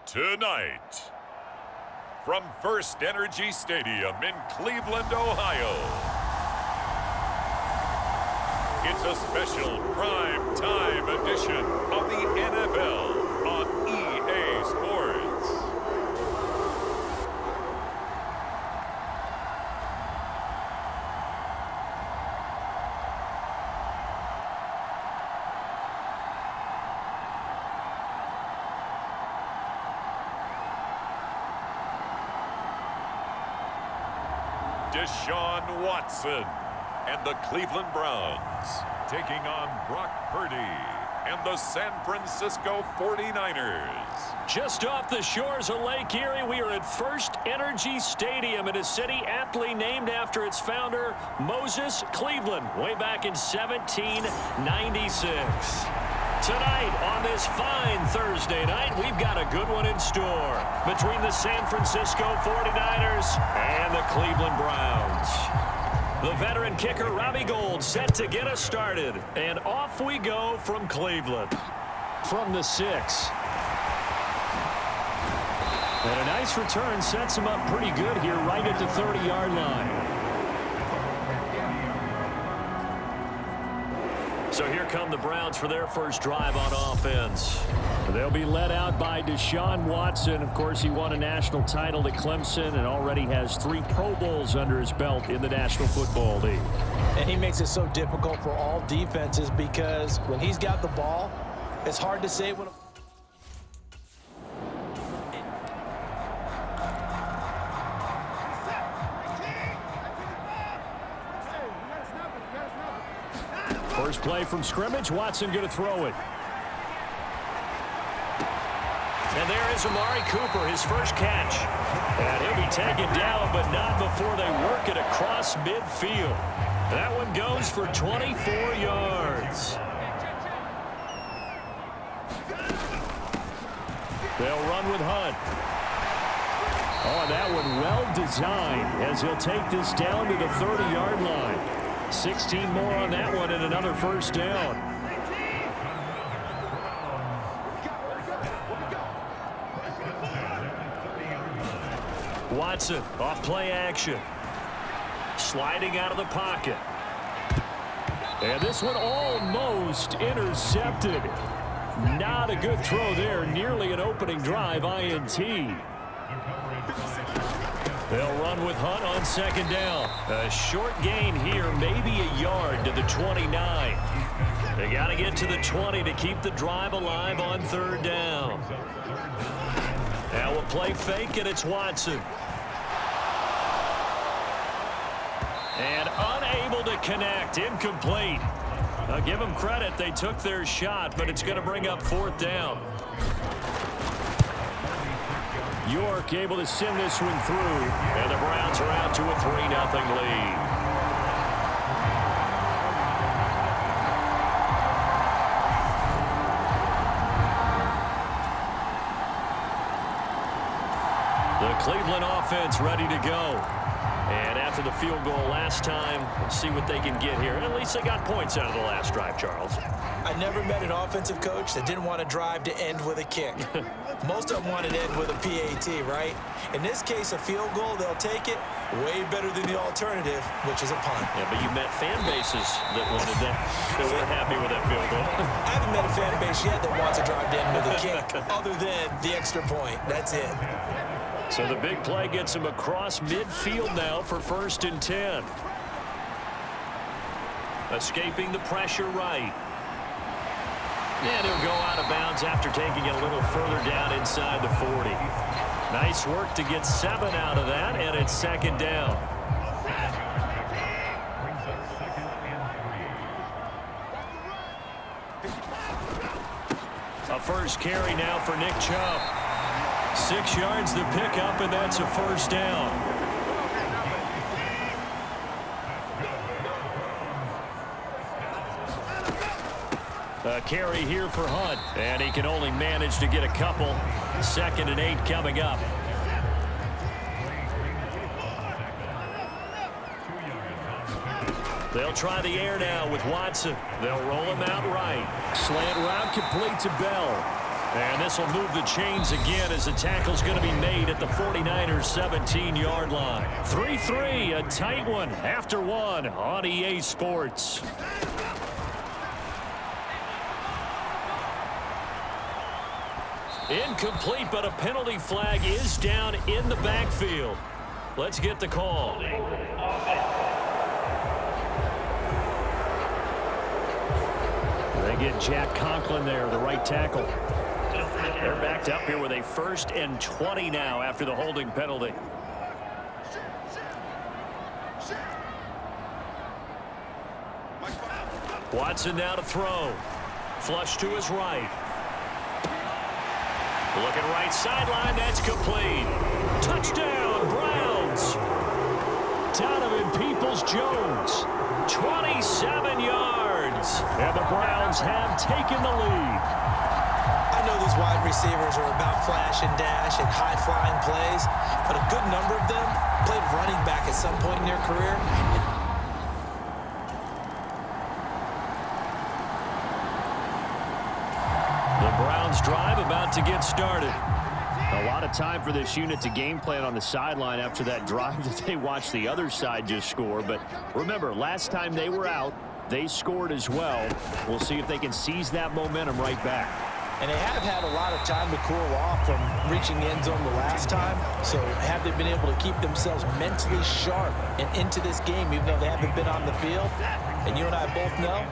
Tonight, from First Energy Stadium in Cleveland, Ohio, it's a special prime time edition of the NFL on EA Sports. Deshaun Watson and the Cleveland Browns taking on Brock Purdy and the San Francisco 49ers. Just off the shores of Lake Erie, we are at First Energy Stadium in a city aptly named after its founder, Moses Cleveland, way back in 1796. Tonight, on this fine Thursday night, we've got a good one in store between the San Francisco 49ers and the Cleveland Browns. The veteran kicker, Robbie Gould, set to get us started. And off we go from Cleveland. From the 6. And a nice return sets him up pretty good here right at the 30-yard line. So here come the Browns for their first drive on offense. They'll be led out by Deshaun Watson. Of course, he won a national title at Clemson and already has 3 Pro Bowls under his belt in the National Football League. And he makes it so difficult for all defenses because when he's got the ball, it's hard to say when... First play from scrimmage, Watson going to throw it. And there is Amari Cooper, his first catch. And he'll be taken down, but not before they work it across midfield. That one goes for 24 yards. They'll run with Hunt. Oh, that one well designed as he'll take this down to the 30-yard line. 16 more on that one and another first down. Watson off play action. Sliding out of the pocket. And this one almost intercepted. Not a good throw there. Nearly an opening drive INT. They'll run with Hunt on second down. A short gain here, maybe a yard to the 29. They got to get to the 20 to keep the drive alive on third down. Now a play fake, and it's Watson. And unable to connect, incomplete. I'll give them credit, they took their shot, but it's going to bring up fourth down. York able to send this one through, and the Browns are out to a 3-0 lead. The Cleveland offense ready to go. And after the field goal last time, let's see what they can get here. At least they got points out of the last drive, Charles. I never met an offensive coach that didn't want to drive to end with a kick. Most of them want to end with a PAT, right? In this case, a field goal, they'll take it way better than the alternative, which is a punt. Yeah, but you met fan bases that wanted that, that were happy with that field goal. I haven't met a fan base yet that wants to drive to end with a kick, other than the extra point. That's it. So the big play gets him across midfield now for 1st and 10. Escaping the pressure right. And he'll go out of bounds after taking it a little further down inside the 40. Nice work to get 7 out of that, and it's second down. A first carry now for Nick Chubb. 6 yards to pick up, and that's a first down. A carry here for Hunt, and he can only manage to get a couple. 2nd and 8 coming up. They'll try the air now with Watson. They'll roll him out right. Slant route complete to Bell. And this will move the chains again as the tackle's going to be made at the 49ers 17-yard line. 3-3, a tight one after one on EA Sports. Incomplete, but a penalty flag is down in the backfield. Let's get the call. They get Jack Conklin there, the right tackle. They're backed up here with a 1st and 20 now after the holding penalty. Watson now to throw. Flush to his right. Looking right sideline, that's complete. Touchdown, Browns. Donovan Peoples-Jones, 27 yards. And the Browns have taken the lead. I know these wide receivers are about flash and dash and high-flying plays, but a good number of them played running back at some point in their career. The Browns drive about to get started. A lot of time for this unit to game plan on the sideline after that drive that they watched the other side just score. But remember, last time they were out, they scored as well. We'll see if they can seize that momentum right back. And they have had a lot of time to cool off from reaching the end zone the last time. So have they been able to keep themselves mentally sharp and into this game, even though they haven't been on the field? And you and I both know,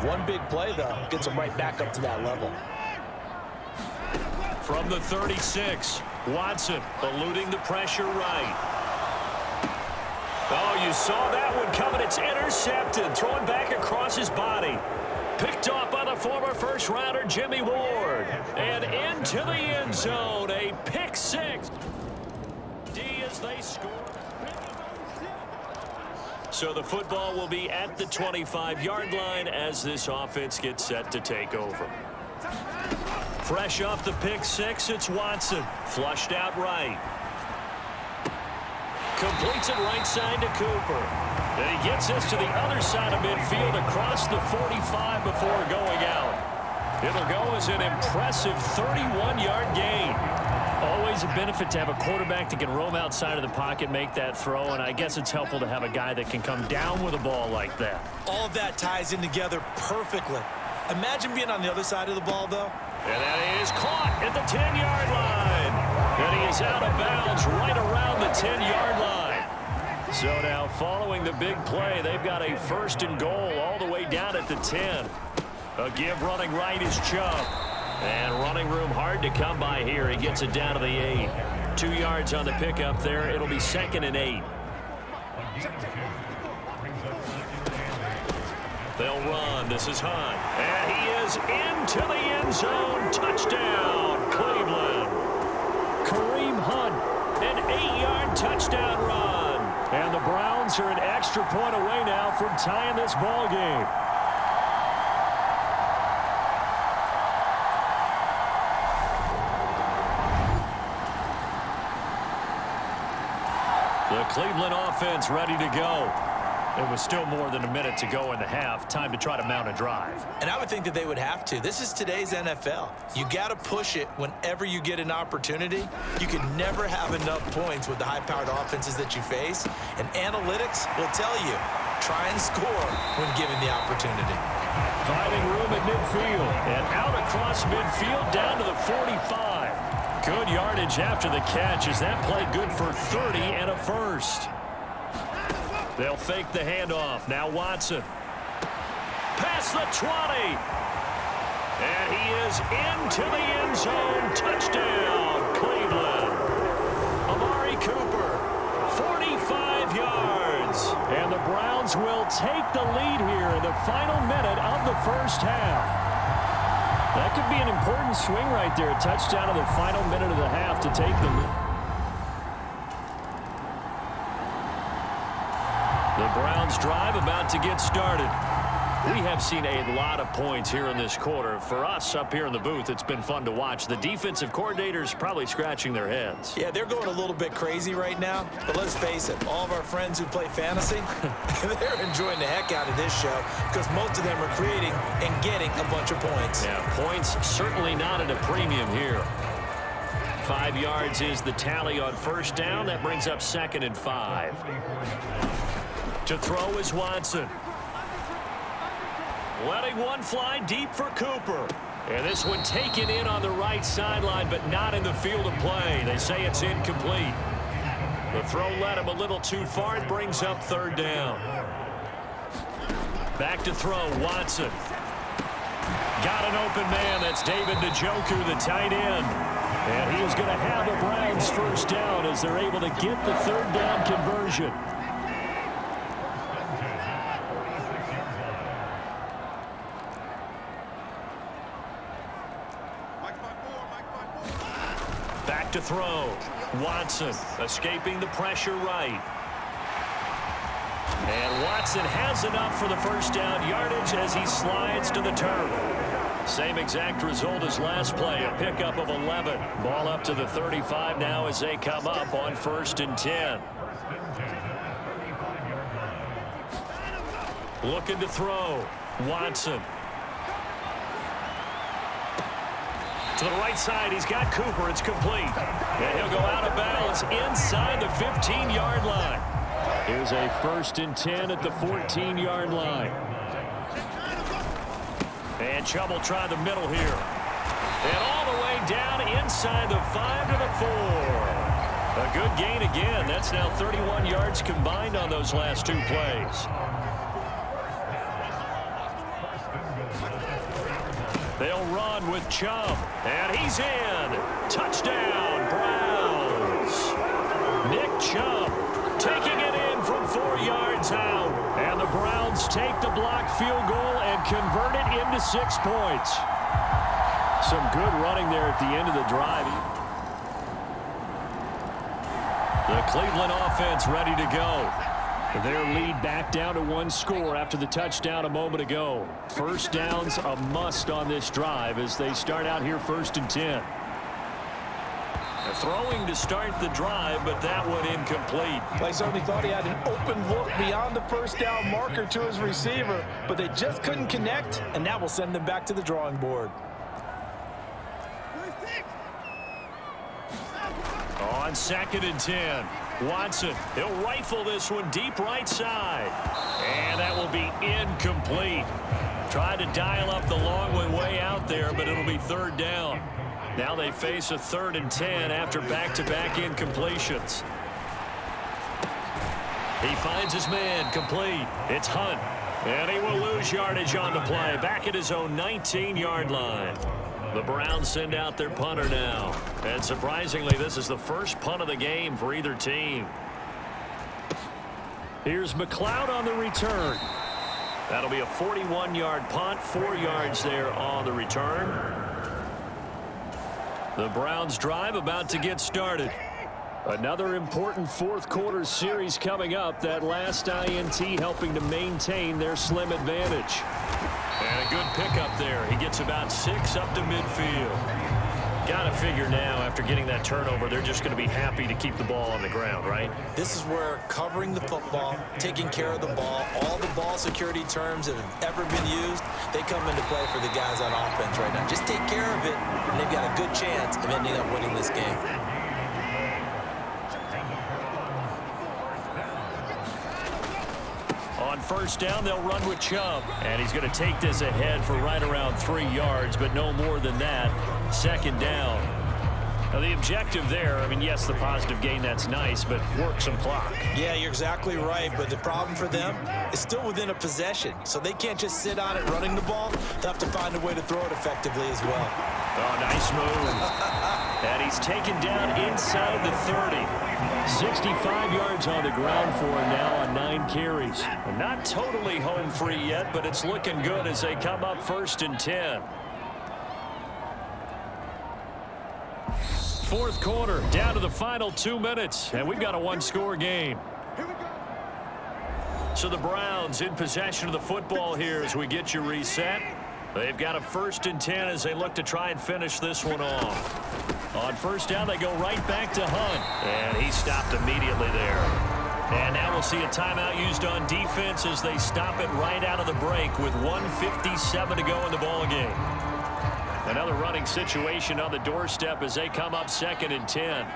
one big play, though, gets them right back up to that level. From the 36, Watson eluding the pressure right. Oh, you saw that one coming. It's intercepted. Thrown back across his body. Picked off by the former first-rounder Jimmy Ward. And into the end zone. A pick six. D as they score. So the football will be at the 25-yard line as this offense gets set to take over. Fresh off the pick six, it's Watson. Flushed out right. Completes it right side to Cooper. And he gets this to the other side of midfield across the 45 before going out. It'll go as an impressive 31-yard gain. Always a benefit to have a quarterback that can roam outside of the pocket, make that throw, and I guess it's helpful to have a guy that can come down with a ball like that. All of that ties in together perfectly. Imagine being on the other side of the ball, though. And that is caught at the 10-yard line. And he is out of bounds right around the 10-yard line. So now following the big play, they've got a 1st and goal all the way down at the 10. A give running right is Chubb. And running room hard to come by here. He gets it down to the 8. 2 yards on the pickup there. It'll be 2nd and 8. They'll run. This is Hunt. And he is into the end zone. Touchdown, Cleveland. Kareem Hunt, an 8-yard touchdown run. And the Browns are an extra point away now from tying this ball game. The Cleveland offense ready to go. There was still more than a minute to go in the half. Time to try to mount a drive. And I would think that they would have to. This is today's NFL. You got to push it whenever you get an opportunity. You can never have enough points with the high-powered offenses that you face. And analytics will tell you, try and score when given the opportunity. Finding room at midfield. And out across midfield down to the 45. Good yardage after the catch as that play good for 30 and a first. They'll fake the handoff. Now Watson. Past the 20. And he is into the end zone. Touchdown, Cleveland. Amari Cooper, 45 yards. And the Browns will take the lead here in the final minute of the first half. That could be an important swing right there. A touchdown in the final minute of the half to take the lead. The Browns drive about to get started. We have seen a lot of points here in this quarter. For us up here in the booth, it's been fun to watch. The defensive coordinators probably scratching their heads. Yeah, they're going a little bit crazy right now. But let's face it, all of our friends who play fantasy, they're enjoying the heck out of this show because most of them are creating and getting a bunch of points. Yeah, points certainly not at a premium here. 5 yards is the tally on first down. That brings up 2nd and 5. To throw is Watson. Letting one fly deep for Cooper. And this one taken in on the right sideline, but not in the field of play. They say it's incomplete. The throw led him a little too far. It brings up 3rd down. Back to throw, Watson. Got an open man. That's David Njoku, the tight end. And he is going to have the Browns first down as they're able to get the 3rd down conversion. Back to throw. Watson escaping the pressure right. And Watson has enough for the first down yardage as he slides to the turf. Same exact result as last play, a pickup of 11. Ball up to the 35 now as they come up on 1st and 10. Looking to throw. Watson. To the right side, he's got Cooper. It's complete. And he'll go out of bounds inside the 15-yard line. Here's a 1st and 10 at the 14-yard line. And Chubb will try the middle here. And all the way down inside the 5 to the 4. A good gain again. That's now 31 yards combined on those last 2 plays. They'll run with Chubb. And he's in. Touchdown, Browns. Nick Chubb taking it in from 4 yards out. And the Browns take the blocked field goal and convert it into 6 points. Some good running there at the end of the drive. The Cleveland offense ready to go. Their lead back down to 1 score after the touchdown a moment ago. First down's a must on this drive as they start out here 1st and 10. They're throwing to start the drive, but that one incomplete. They certainly thought he had an open look beyond the first down marker to his receiver, but they just couldn't connect, and that will send them back to the drawing board. On 2nd and 10. Watson, he'll rifle this one deep right side. And that will be incomplete. Tried to dial up the long one way out there, but it'll be 3rd down. Now they face a 3rd and 10 after back-to-back incompletions. He finds his man complete. It's Hunt. And he will lose yardage on the play. Back at his own 19-yard line. The Browns send out their punter now. And surprisingly, this is the first punt of the game for either team. Here's McLeod on the return. That'll be a 41-yard punt, 4 yards there on the return. The Browns drive about to get started. Another important 4th quarter series coming up. That last INT helping to maintain their slim advantage. And a good pickup there. He gets about 6 up to midfield. Got to figure now, after getting that turnover, they're just going to be happy to keep the ball on the ground, right? This is where covering the football, taking care of the ball, all the ball security terms that have ever been used, they come into play for the guys on offense right now. Just take care of it, and they've got a good chance of ending up winning this game. On first down, they'll run with Chubb. And he's going to take this ahead for right around 3 yards, but no more than that. 2nd down. Now, the objective there, I mean, yes, the positive gain, that's nice, but work some clock. Yeah, you're exactly right, but the problem for them is still within a possession, so they can't just sit on it running the ball. They'll have to find a way to throw it effectively as well. Oh, nice move. And he's taken down inside the 30. 65 yards on the ground for him now on 9 carries. Not totally home free yet, but it's looking good as they come up 1st and 10. fourth quarter, down to the final 2 minutes, and we've got a one-score game. So the Browns in possession of the football here as we get you reset. They've got a 1st and 10 as they look to try and finish this one off. On first down, they go right back to Hunt, and he stopped immediately there. And now we'll see a timeout used on defense as they stop it right out of the break with 1:57 to go in the ball game. Another running situation on the doorstep as they come up 2nd and 10.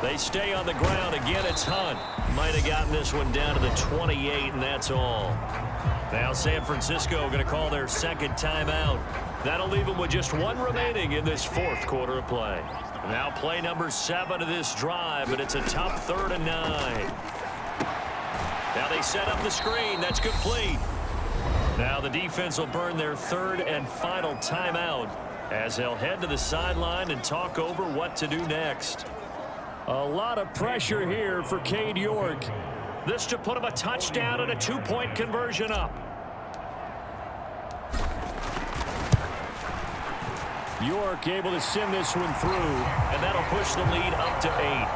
They stay on the ground. Again, it's Hunt. Might have gotten this one down to the 28, and that's all. Now San Francisco going to call their 2nd timeout. That'll leave them with just 1 remaining in this 4th quarter of play. Now play number 7 of this drive, but it's a tough 3rd and 9. Now they set up the screen. That's complete. Now the defense will burn their 3rd and final timeout as they'll head to the sideline and talk over what to do next. A lot of pressure here for Cade York. This to put him a touchdown and a 2-point conversion up. York able to send this one through, and that'll push the lead up to 8.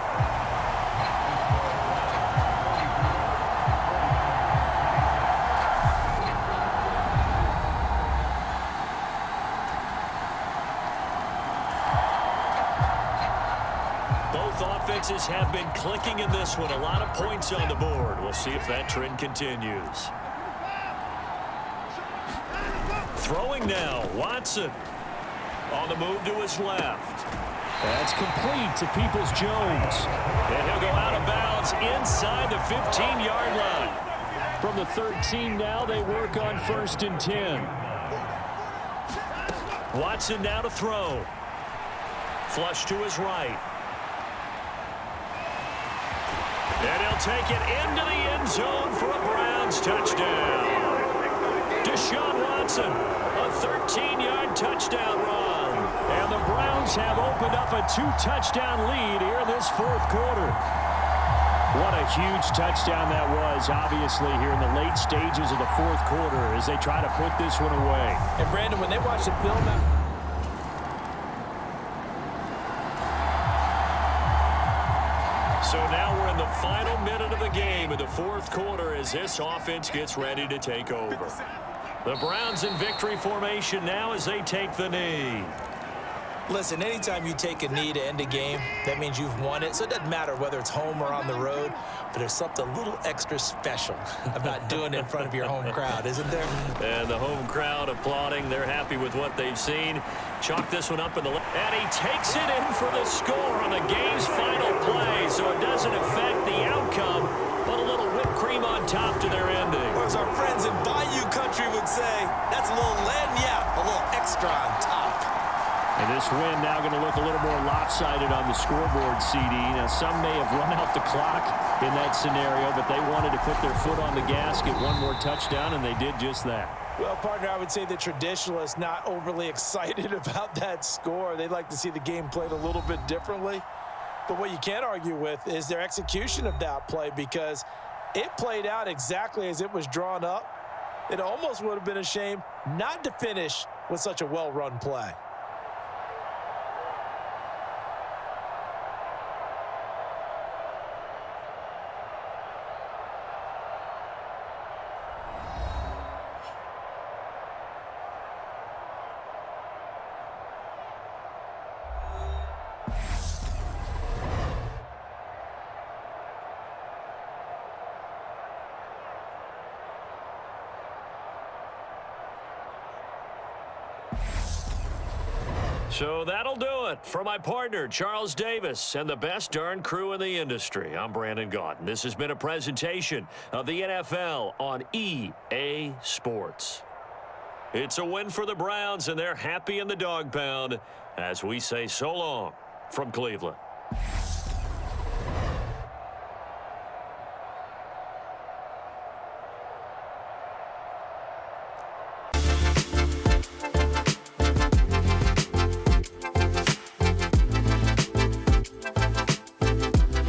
Offenses have been clicking in this one. A lot of points on the board. We'll see if that trend continues. Throwing now. Watson on the move to his left. That's complete to Peoples-Jones. And he'll go out of bounds inside the 15-yard line. From the 13 now, they work on 1st and 10. Watson now to throw. Flush to his right. And he'll take it into the end zone for a Browns touchdown. Deshaun Watson, a 13-yard touchdown run. And the Browns have opened up a 2-touchdown lead here in this 4th quarter. What a huge touchdown that was, obviously, here in the late stages of the 4th quarter as they try to put this one away. And, Brandon, when they watch the film now, so now we're in the final minute of the game in the 4th quarter as this offense gets ready to take over. The Browns in victory formation now as they take the knee. Listen, anytime you take a knee to end a game, that means you've won it. So it doesn't matter whether it's home or on the road, but there's something a little extra special about doing it in front of your home crowd, isn't there? And the home crowd applauding. They're happy with what they've seen. Chalk this one up in the left. And he takes it in for the score on the game's final play, so it doesn't affect the outcome, but a little whipped cream on top to their ending. Or as our friends in Bayou Country would say, that's a little lagniappe, a little extra on top. And this win now going to look a little more lopsided on the scoreboard, CD. Now, some may have run out the clock in that scenario, but they wanted to put their foot on the gas, get one more touchdown, and they did just that. Well, partner, I would say the traditionalists not overly excited about that score. They'd like to see the game played a little bit differently. But what you can't argue with is their execution of that play, because it played out exactly as it was drawn up. It almost would have been a shame not to finish with such a well-run play. So that'll do it for my partner, Charles Davis, and the best darn crew in the industry. I'm Brandon Gaudin. This has been a presentation of the NFL on EA Sports. It's a win for the Browns, and they're happy in the dog pound as we say so long from Cleveland.